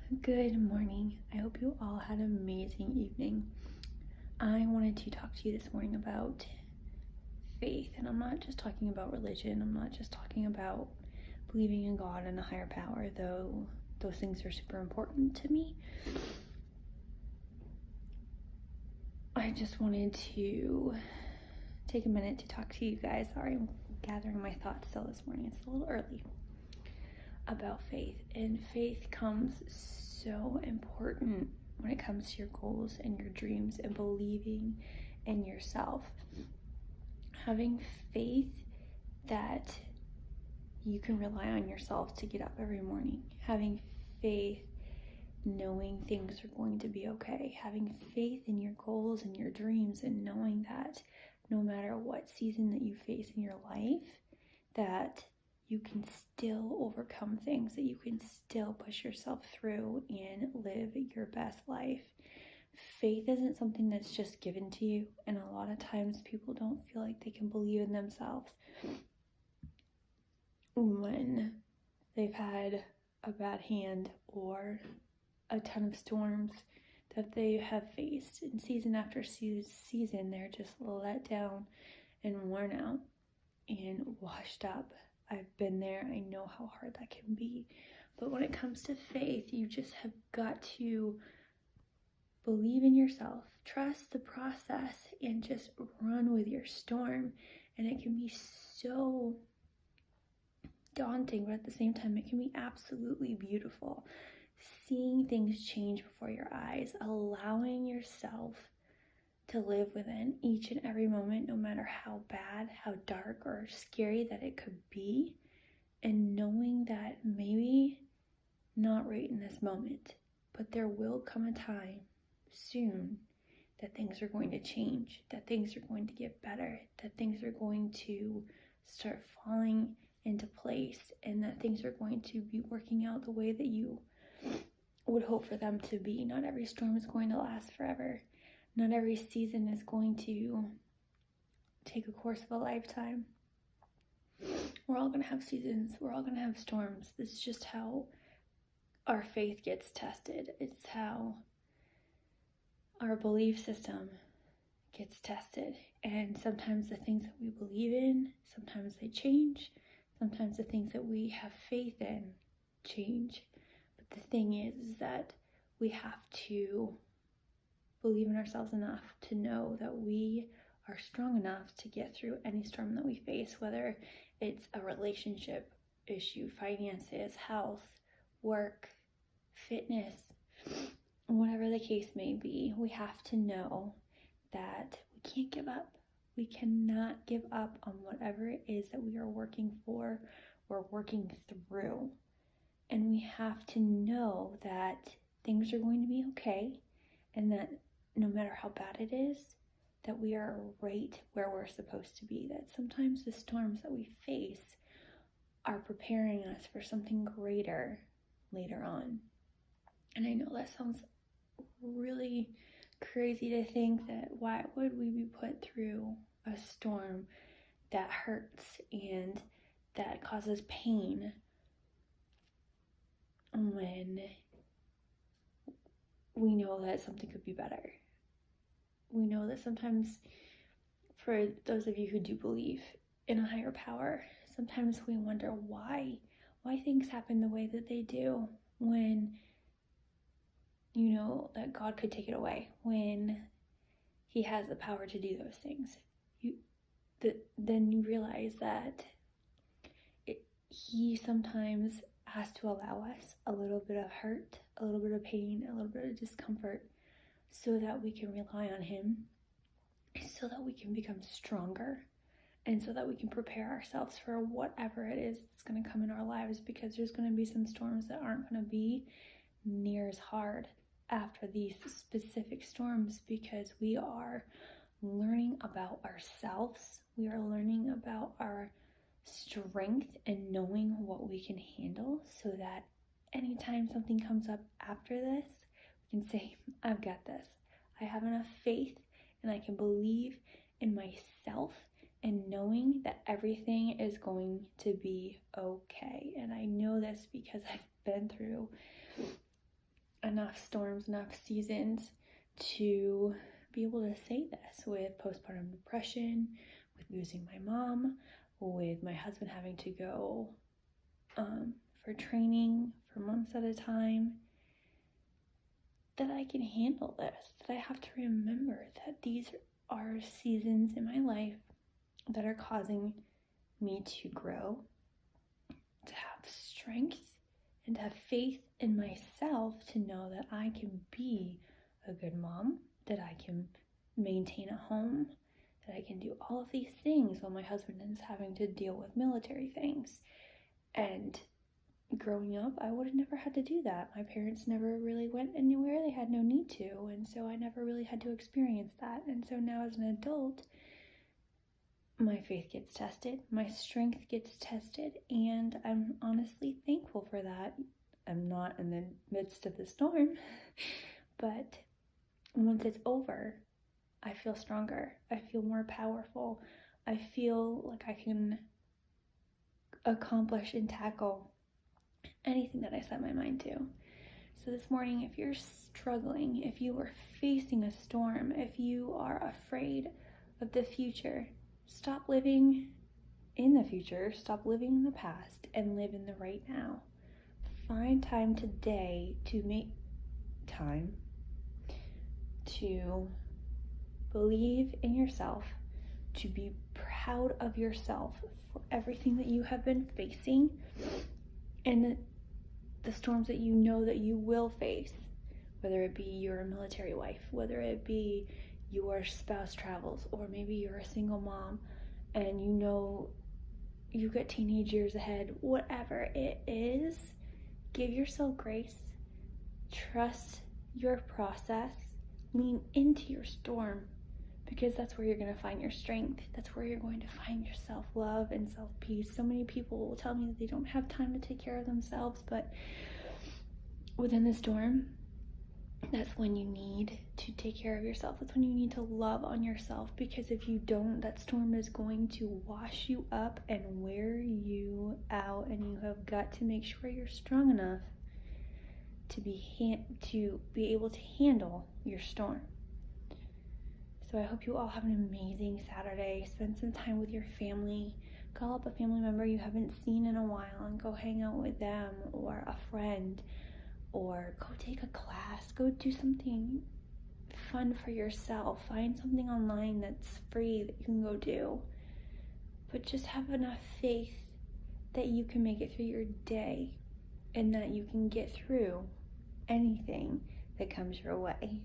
Good morning. I hope you all had an amazing evening. I wanted to talk to you this morning about faith, and I'm not just talking about religion. I'm not just talking about believing in God and a higher power, though those things are super important to me. I just wanted to take a minute to talk to you guys. Sorry, I'm gathering my thoughts still this morning. It's a little early. About faith, and faith comes so important when it comes to your goals and your dreams and believing in yourself. Having faith that you can rely on yourself to get up every morning. Having faith knowing things are going to be okay. Having faith in your goals and your dreams, and knowing that no matter what season that you face in your life, that you can still overcome things, that you can still push yourself through and live your best life. Faith isn't something that's just given to you, and a lot of times people don't feel like they can believe in themselves when they've had a bad hand or a ton of storms that they have faced. And season after season, they're just let down and worn out and washed up. I've been there. I know how hard that can be. But when it comes to faith, you just have got to believe in yourself, trust the process, and just run with your storm. And it can be so daunting, but at the same time, it can be absolutely beautiful. Seeing things change before your eyes, allowing yourself to live within each and every moment, no matter how bad, how dark, or scary that it could be, and knowing that maybe not right in this moment, but there will come a time soon that things are going to change, that things are going to get better, that things are going to start falling into place, and that things are going to be working out the way that you would hope for them to be. Not every storm is going to last forever. Not every season is going to take a course of a lifetime. We're all going to have seasons. We're all going to have storms. It's just how our faith gets tested. It's how our belief system gets tested. And sometimes the things that we believe in, sometimes they change. Sometimes the things that we have faith in change. But the thing is that we have to believe in ourselves enough to know that we are strong enough to get through any storm that we face, whether it's a relationship issue, finances, health, work, fitness, whatever the case may be. We have to know that we can't give up. We cannot give up on whatever it is that we are working for or working through. And we have to know that things are going to be okay, and that no matter how bad it is, that we are right where we're supposed to be. That sometimes the storms that we face are preparing us for something greater later on. And I know that sounds really crazy to think that why would we be put through a storm that hurts and that causes pain when we know that something could be better. We know that sometimes, for those of you who do believe in a higher power, sometimes we wonder why things happen the way that they do, when you know that God could take it away, when he has the power to do those things. Then you realize that he sometimes has to allow us a little bit of hurt, a little bit of pain, a little bit of discomfort, so that we can rely on him, so that we can become stronger, and so that we can prepare ourselves for whatever it is that's going to come in our lives, because there's going to be some storms that aren't going to be near as hard after these specific storms, because we are learning about ourselves. We are learning about our strength and knowing what we can handle, so that anytime something comes up after this, we can say, I've got this. I have enough faith, and I can believe in myself, and knowing that everything is going to be okay. And I know this because I've been through enough storms, enough seasons to be able to say this with postpartum depression, with losing my mom, with my husband having to go for training for months at a time, that I can handle this, that I have to remember that these are seasons in my life that are causing me to grow, to have strength, and to have faith in myself to know that I can be a good mom, that I can maintain a home, that I can do all of these things while my husband is having to deal with military things. And growing up, I would have never had to do that. My parents never really went anywhere. They had no need to. And so I never really had to experience that. And so now as an adult, my faith gets tested, my strength gets tested, and I'm honestly thankful for that. I'm not in the midst of the storm, but once it's over, I feel stronger. I feel more powerful. I feel like I can accomplish and tackle anything that I set my mind to. So this morning, if you're struggling, if you are facing a storm, if you are afraid of the future, stop living in the future, stop living in the past, and live in the right now. Find time today to make time to believe in yourself, to be proud of yourself for everything that you have been facing and the storms that you know that you will face, whether it be you're a military wife, whether it be your spouse travels, or maybe you're a single mom and you know you've got teenage years ahead. Whatever it is, give yourself grace, trust your process, lean into your storm, because that's where you're going to find your strength. That's where you're going to find your self-love and self-peace. So many people will tell me that they don't have time to take care of themselves, but within the storm, that's when you need to take care of yourself. That's when you need to love on yourself, because if you don't, that storm is going to wash you up and wear you out, and you have got to make sure you're strong enough to be able to handle your storm. So I hope you all have an amazing Saturday. Spend some time with your family. Call up a family member you haven't seen in a while and go hang out with them, or a friend, or go take a class. Go do something fun for yourself. Find something online that's free that you can go do. But just have enough faith that you can make it through your day and that you can get through anything that comes your way.